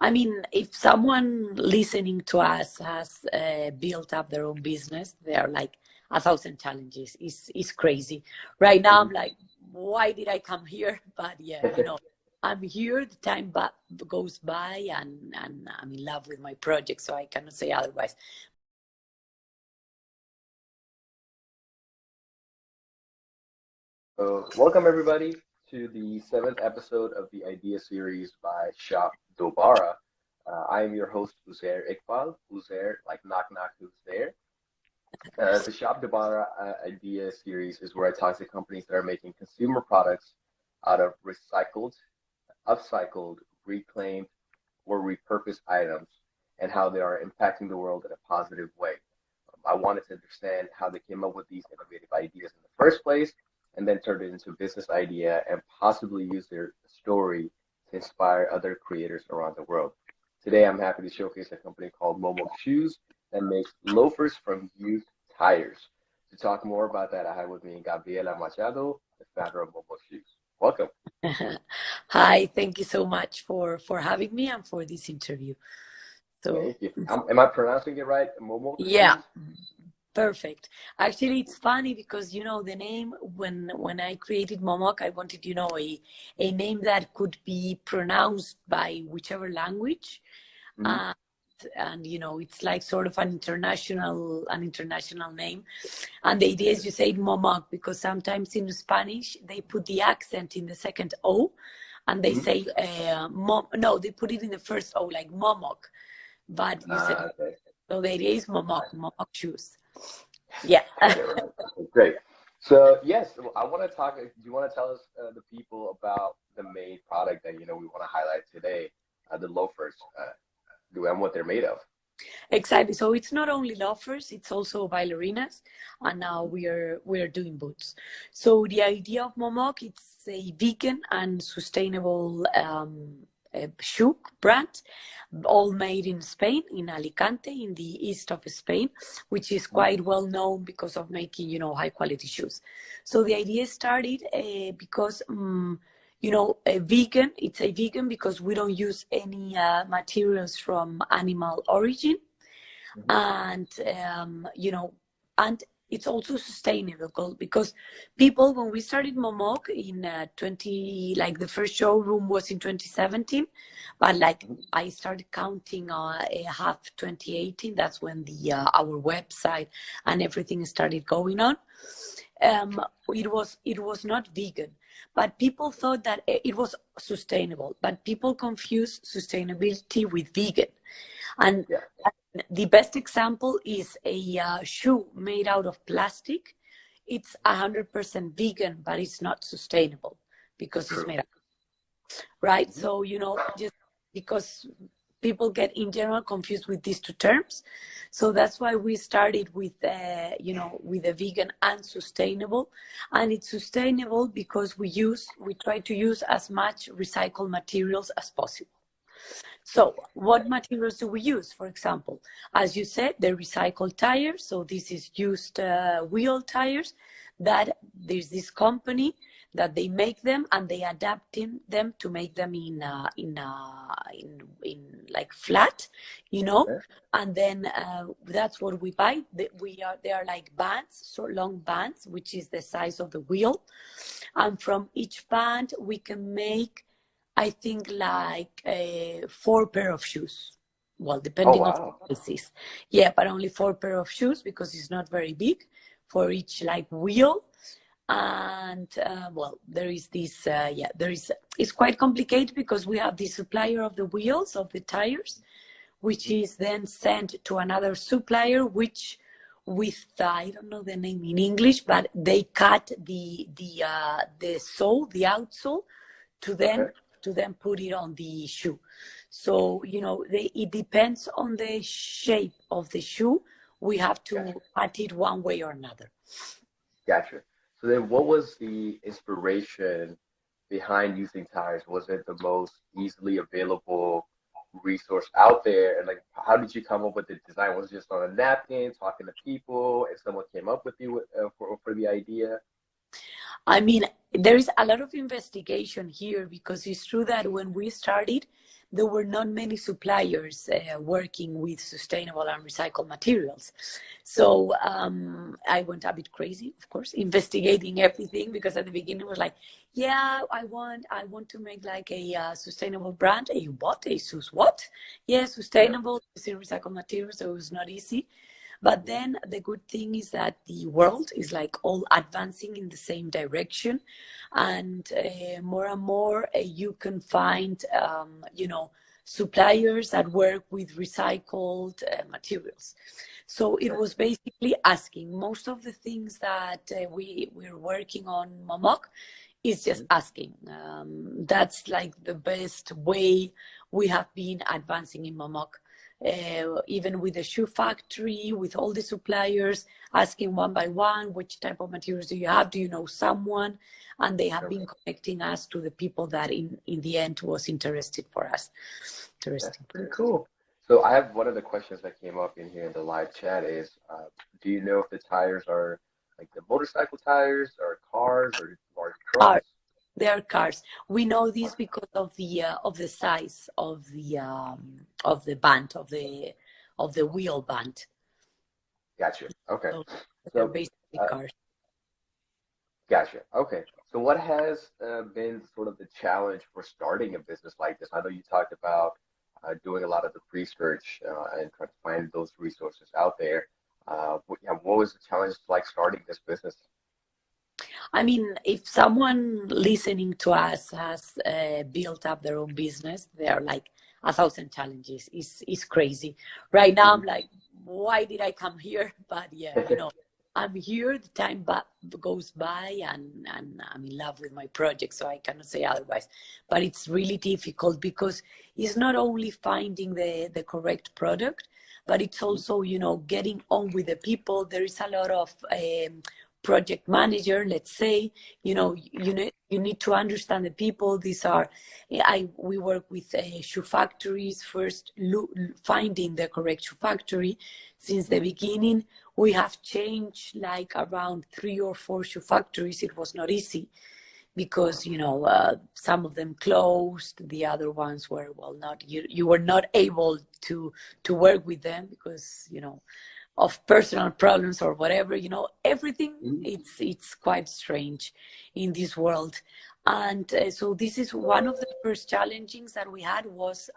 I mean, if someone listening to us has built up their own business, there are like 1,000 challenges. It's crazy. Right now, I'm like, why did I come here? But yeah, I'm here. The time goes by, and I'm in love with my project, so I cannot say otherwise. Welcome everybody to the seventh episode of the Idea series by Shop Dobara. I am your host Uzair Iqbal. Uzair, like knock knock, who's there? The Shop Dobara Idea series is where I talk to companies that are making consumer products out of recycled, upcycled, reclaimed, or repurposed items and how they are impacting the world in a positive way. I wanted to understand how they came up with these innovative ideas in the first place and then turned it into a business idea and possibly use their story to inspire other creators around the world. Today, I'm happy to showcase a company called Momoc Shoes that makes loafers from used tires. To talk more about that, I have with me Gabriela Machado, the founder of Momoc Shoes. Welcome. Hi, thank you so much for having me and for this interview. So, Thank you. Am I pronouncing it right? Momoc yeah. Shoes? Perfect. Actually, it's funny because the name when I created Momoc, I wanted a name that could be pronounced by whichever language, Mm-hmm. and it's like sort of an international name. And the idea is you say Momoc because sometimes in Spanish they put the accent in the second O, and they say no, they put it in the first O like Momoc, but you said Okay. so. The idea is Momoc Shoes. Yeah. Got it right. Okay, great. So yes, I want to talk. Do you want to tell us the people about the main product that we want to highlight today, the loafers, and what they're made of? Exactly. So it's not only loafers, it's also ballerinas, and now we are doing boots. So the idea of Momoc, it's a vegan and sustainable shoe brand, all made in Spain, in Alicante, in the east of Spain, which is quite well known because of making high quality shoes. So the idea started because it's a vegan because we don't use any materials from animal origin, and and it's also sustainable because people, when we started Momoc in 20, like the first showroom was in 2017, but like I started counting half 2018. That's when the our website and everything started going on. It was not vegan, but people thought that it was sustainable. But people confuse sustainability with vegan, and the best example is a shoe made out of plastic. It's 100% vegan, but it's not sustainable because it's made out, right? So just because people get in general confused with these two terms, so that's why we started with with a vegan and sustainable. And it's sustainable because we try to use as much recycled materials as possible. So what materials do we use? For example, as you said, the recycled tires. So this is used wheel tires that there's this company that they make them and they adapt them to make them in like flat, and then that's what we buy. They are like bands, so long bands, which is the size of the wheel, and from each band we can make, I think, like 4 pair of shoes. Well, depending on the sizes. Yeah, but only 4 pair of shoes because it's not very big for each like wheel. And well, there is this, it's quite complicated because we have the supplier of the wheels, of the tires, which is then sent to another supplier, which with, I don't know the name in English, but they cut the sole, the outsole, to then put it on the shoe. So, it depends on the shape of the shoe. We have to cut it one way or another. Gotcha. So then what was the inspiration behind using tires? Was it the most easily available resource out there? And like, how did you come up with the design? Was it just on a napkin, talking to people, and someone came up with you for the idea? I mean, there is a lot of investigation here because it's true that when we started, there were not many suppliers working with sustainable and recycled materials. So I went a bit crazy, of course, investigating everything, because at the beginning it was like, yeah, I want to make like a sustainable brand. A what? A sus what? Yeah, sustainable, using recycled materials. So it was not easy. But then the good thing is that the world is like all advancing in the same direction, and more and more you can find, suppliers that work with recycled materials. So it was basically asking. Most of the things that we're working on Momoc is just asking. That's like the best way we have been advancing in Momoc. Even with the shoe factory, with all the suppliers, asking one by one, which type of materials do you have? Do you know someone? And they have been connecting us to the people that in the end was interested for us. That's pretty cool. So I have one of the questions that came up in here in the live chat is, do you know if the tires are like the motorcycle tires or cars or large Cars. trucks? They are cars. We know this because of the size of the band, of the wheel band. Gotcha. Okay. So they're So, basically cars. gotcha. Okay. So what has been sort of the challenge for starting a business like this? I know you talked about doing a lot of the research and trying to find those resources out there. What was the challenge like starting this business? I mean, if someone listening to us has built up their own business, there are like 1,000 challenges. It's crazy. Right now, I'm like, why did I come here? But yeah, I'm here. The time goes by, and I'm in love with my project, so I cannot say otherwise. But it's really difficult, because it's not only finding the correct product, but it's also, getting on with the people. There is a lot of project manager, let's say. You need to understand the people. We work with shoe factories first, finding the correct shoe factory. Since the beginning, we have changed like around 3 or 4 shoe factories. It was not easy, because some of them closed, the other ones were, well, not, you were not able to work with them because of personal problems or whatever. Everything, it's quite strange in this world. And so this is one of the first challenges that we had, was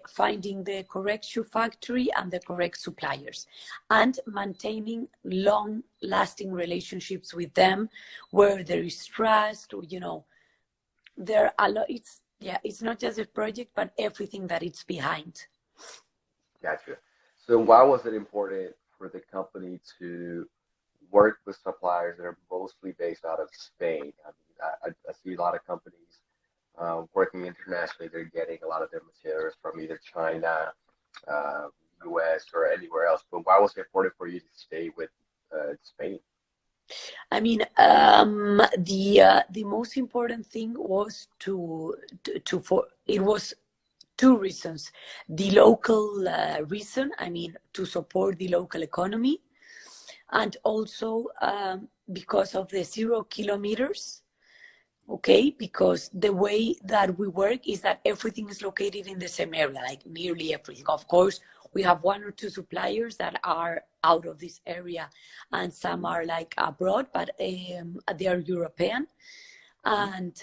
finding the correct shoe factory and the correct suppliers, and maintaining long lasting relationships with them, where there is trust. There are a lot. It's not just a project, but everything that it's behind. Gotcha. So why was it important for the company to work with suppliers that are mostly based out of Spain? I mean, I see a lot of companies working internationally. They're getting a lot of their materials from either China, US, or anywhere else. But why was it important for you to stay with Spain? I mean, the most important thing was it was 2 reasons. The local reason, I mean, to support the local economy, and also because of the 0 kilometers. Okay, because the way that we work is that everything is located in the same area, like nearly everything. Of course, we have 1 or 2 suppliers that are out of this area, and some are like abroad, but they are European. And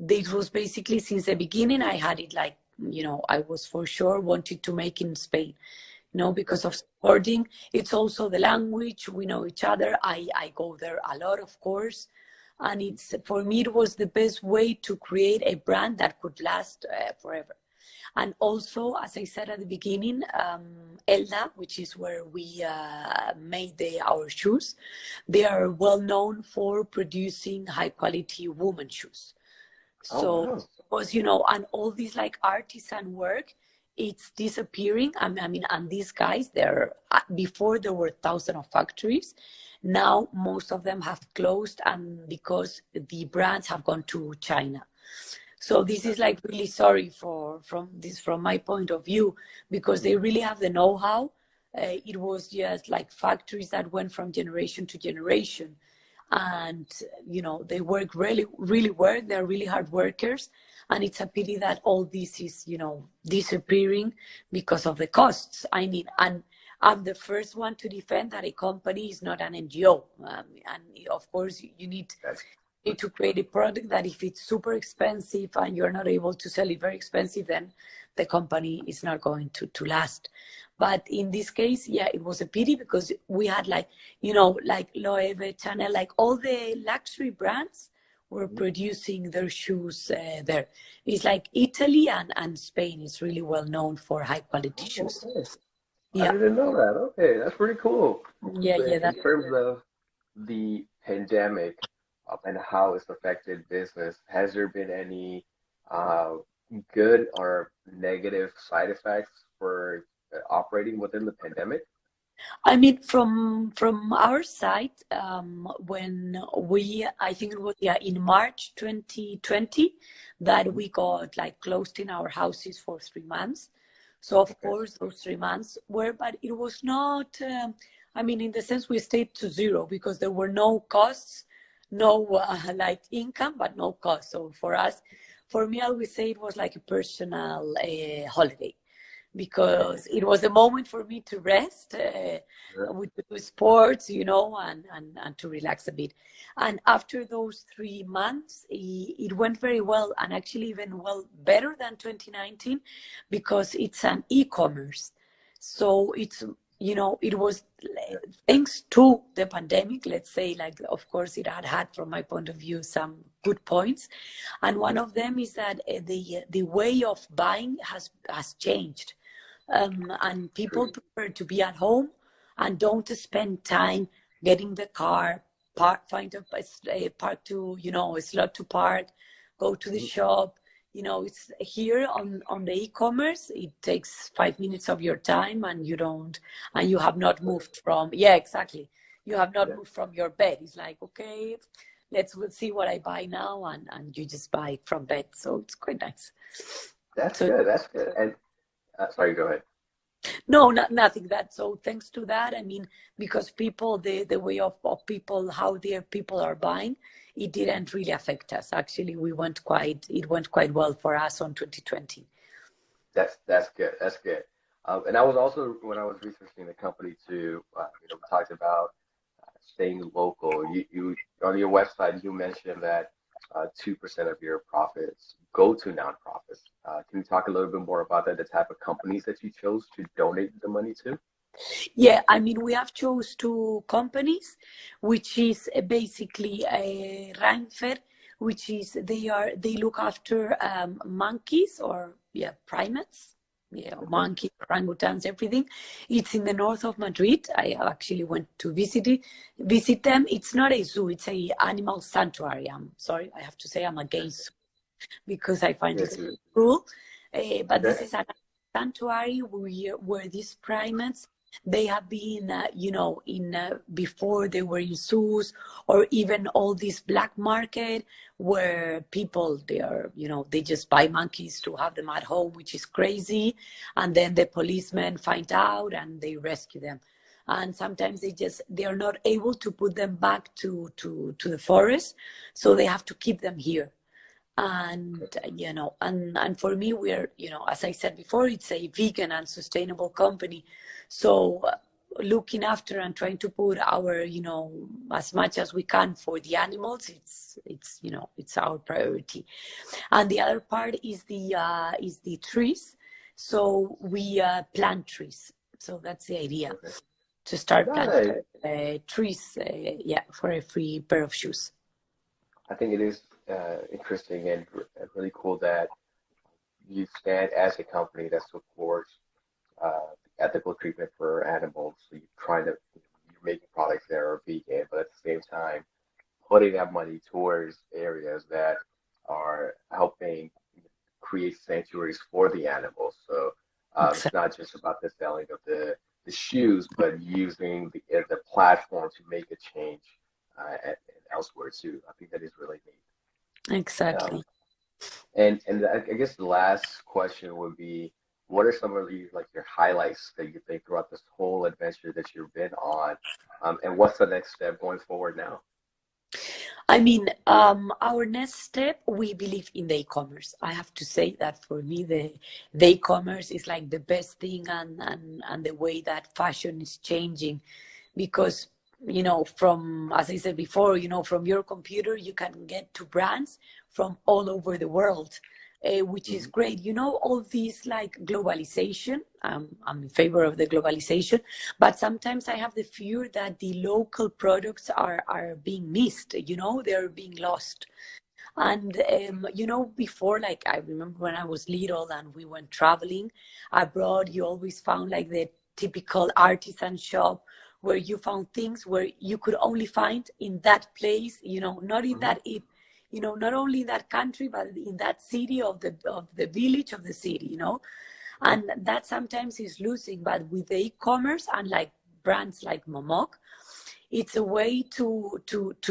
it was basically, since the beginning, I had it like, I was for sure wanted to make in Spain, because of supporting. It's also the language. We know each other. I go there a lot, of course. And for me, it was the best way to create a brand that could last forever. And also, as I said at the beginning, Elda, which is where we made our shoes, they are well known for producing high quality women's shoes. So, because, and all this like artisan work, it's disappearing. I mean, and these guys, before there were thousands of factories. Now, most of them have closed, and because the brands have gone to China. So this is like really sorry from my point of view, because they really have the know-how. It was just like factories that went from generation to generation. and they work really, really work. They're really hard workers, and it's a pity that all this is disappearing because of the costs. I mean, and I'm the first one to defend that a company is not an NGO, and of course you need to create a product that if it's super expensive and you're not able to sell it very expensive, then the company is not going to last. But in this case, yeah, it was a pity because we had like Loewe, Chanel, like all the luxury brands were producing their shoes there. It's like Italy and Spain is really well known for high quality shoes. Okay. I Yeah, didn't know that. Okay, that's pretty cool. yeah, So yeah. in terms of the pandemic and how it's affected business, has there been any uh, good or negative side effects for operating within the pandemic? I mean, from our side, when I think it was, yeah, in March 2020, that we got like closed in our houses for 3 months. So of Okay. course those 3 months were, but it was not. I mean, in the sense we stayed to zero because there were no costs, no like income, but no cost. So for us, for me, I always say it was like a personal holiday Okay. because it was a moment for me to rest Sure. with sports, and to relax a bit. And after those 3 months, it went very well, and actually even well better than 2019 because it's an e-commerce. So it was thanks to the pandemic, let's say, like, of course, it had, from my point of view, some good points. And one of them is that the way of buying has changed, and people True. prefer to be at home and don't spend time getting the car, find a park to, a slot to park, go to the Mhm. shop. It's here on the e-commerce. It takes 5 minutes of your time, and you have not moved from, yeah, exactly. You have not Yeah, moved from your bed. It's like, okay, we'll see what I buy now, and you just buy it from bed. So it's quite nice. that's So good. That's good. And sorry, go ahead. no, nothing. That so thanks to that, I mean, because people, the way of people, how their people are buying, it didn't really affect us. Actually, it went quite well for us on 2020. That's good. That's good. And I was also when I was researching the company too. We talked about staying local. You on your website you mentioned that 2% of your profits go to nonprofits. Can you talk a little bit more about that? The type of companies that you chose to donate the money to? Yeah, I mean, we have chose two companies, which is basically a Reinfer, which is they look after monkeys, or yeah, primates, yeah, Okay. monkeys, orangutans, everything. It's in the north of Madrid. I actually went to visit them. It's not a zoo; it's a animal sanctuary. I'm sorry, I have to say I'm against, because I find Good it too. cruel. But Okay. this is a sanctuary where these primates, they have been, in before they were in zoos, or even all this black market where people, they just buy monkeys to have them at home, which is crazy. And then the policemen find out and they rescue them. And sometimes they are not able to put them back to the forest, so they have to keep them here. And and for me, we're, as I said before, it's a vegan and sustainable company. So looking after and trying to put our, as much as we can for the animals, it's our priority. And the other part is the trees. So we plant trees. So that's the idea, Okay. to start Nice. planting trees, yeah, for a free pair of shoes. I think it is interesting and really cool that you stand as a company that supports ethical treatment for animals. So you're trying to you're making products that are vegan, but at the same time putting that money towards areas that are helping create sanctuaries for the animals. So it's not just about the selling of the shoes, but using the platform to make a change and elsewhere too. I think that is really neat. Exactly. And I guess the last question would be, what are some of your highlights that you think throughout this whole adventure that you've been on, and what's the next step going forward now? I mean, our next step, we believe in the e-commerce. I have to say that for me, the e-commerce is like the best thing, and the way that fashion is changing, because from, as I said before, from your computer you can get to brands from all over the world, which is great. All this like globalization. I'm in favor of the globalization, but sometimes I have the fear that the local products are being missed. They're being lost. And before, like, I remember when I was little and we went traveling abroad, you always found like the typical artisan shop where you found things where you could only find in that place, not in that it, not only in that country, but in that city, of the village, of the city, and that sometimes is losing. But with the e-commerce and like brands like Momoc, it's a way to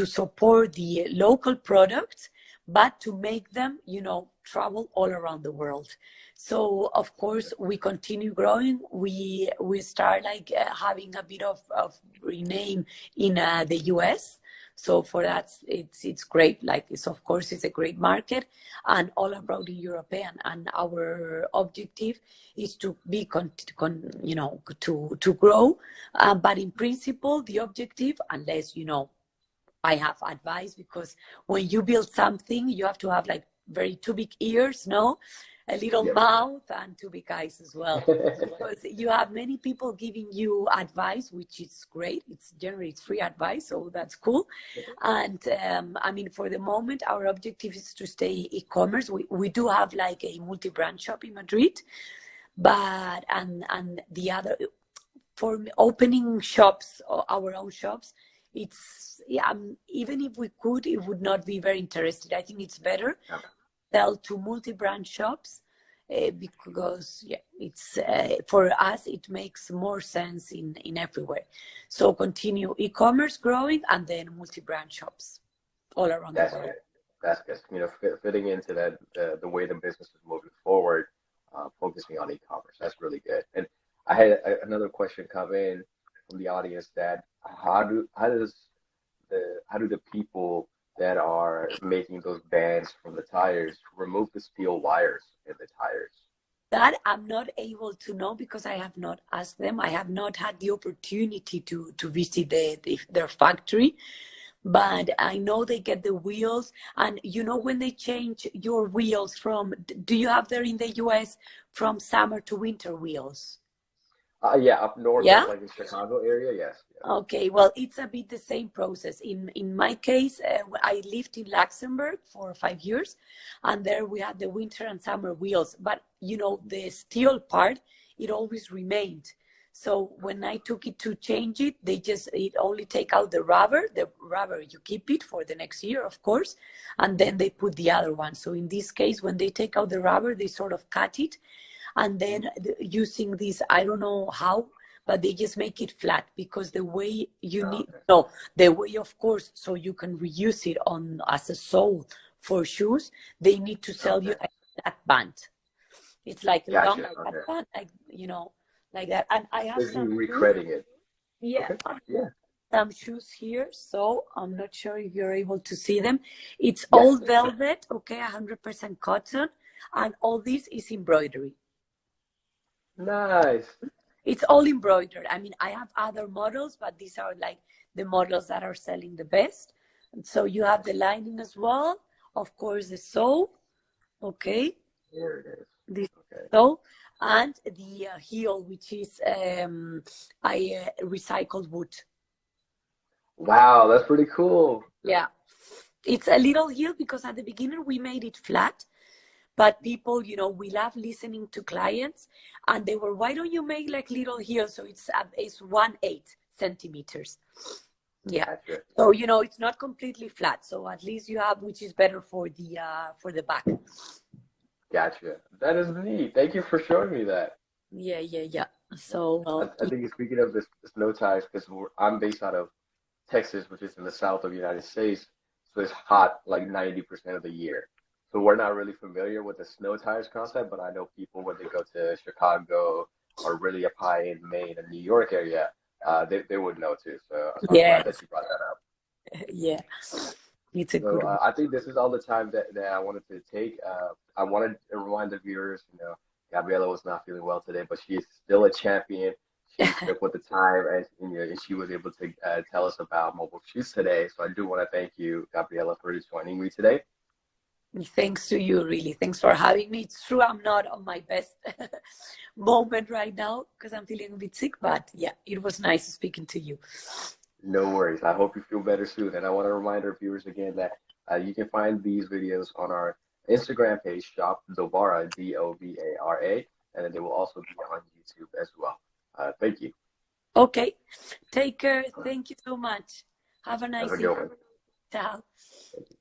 support the local products, but to make them, travel all around the world. So of course we continue growing. We start like having a bit of rename in the US. So for that, it's great. Like, of course it's a great market, and all around the European. And our objective is to be to grow. But in principle, the objective, unless I have advice, because when you build something, you have to have like two big ears, no? A little mouth and two big eyes as well. Because you have many people giving you advice, which is great. It's generally free advice, so that's cool. And I mean, for the moment, our objective is to stay e-commerce. We do have like a multi-brand shop in Madrid, but and the other, for opening shops, our own shops, it's even if we could, it would not be very interested. I think it's better sell to multi-brand shops, because it's for us it makes more sense in everywhere. So continue e-commerce growing, and then multi-brand shops all around the world. That's good. Fitting into that, the way the business is moving forward, focusing on e-commerce. That's really good. And I had another question come in from the audience, that how do the people that are making those bands from the tires remove the steel wires in the tires? That I'm not able to know, because I have not asked them. I have not had the opportunity to visit their factory, but I know they get the wheels. And when they change your wheels from, do you have there in the US from summer to winter wheels? Up north, like in Chicago area, yes. Okay, well, it's a bit the same process. In my case, I lived in Luxembourg for 5 years, and there we had the winter and summer wheels. But the steel part, it always remained. So when I took it to change it, it only take out the rubber. The rubber, you keep it for the next year, of course, and then they put the other one. So in this case, when they take out the rubber, they sort of cut it. And then using this, I don't know how, but they just make it flat, because the way the way, of course, so you can reuse it as a sole for shoes, they need to sell you a flat band. It's like long, like that band, like that. And I have some recreating it. Some shoes here, so I'm not sure if you're able to see them. It's all velvet, 100% cotton, and all this is embroidery. Nice. It's all embroidered. I mean, I have other models, but these are like the models that are selling the best. And so you have the lining as well, of course, the sole. Okay. Here it is. This sole, and the heel, which is recycled wood. Wow, that's pretty cool. Yeah, it's a little heel, because at the beginning we made it flat. But people, we love listening to clients, and they were, why don't you make like little heels? So it's 1/8 centimeters. Yeah. So, it's not completely flat. So at least you have, which is better for the back. Gotcha. That is neat. Thank you for showing me that. Yeah. So I think speaking of this snow tires, because I'm based out of Texas, which is in the south of the United States, so it's hot like 90% of the year. So we're not really familiar with the snow tires concept, but I know people when they go to Chicago or really up high in Maine and New York area, they would know too. So I'm glad that you brought that up. Yeah. It's a So good one. I think this is all the time that I wanted to take. I wanted to remind the viewers, Gabriela was not feeling well today, but she is still a champion. She stuck with the time, and she was able to tell us about Momoc Shoes today. So I do want to thank you, Gabriela, for joining me today. Thanks to you, really. Thanks for having me. It's true, I'm not on my best moment right now because I'm feeling a bit sick, but yeah, it was nice speaking to you. No worries. I hope you feel better soon. And I want to remind our viewers again that you can find these videos on our Instagram page, Shop Dobara, Dobara, and then they will also be on YouTube as well. Thank you. Okay, take care. Thank you so much. Have a Have nice a good evening. one. Ciao. Thank you.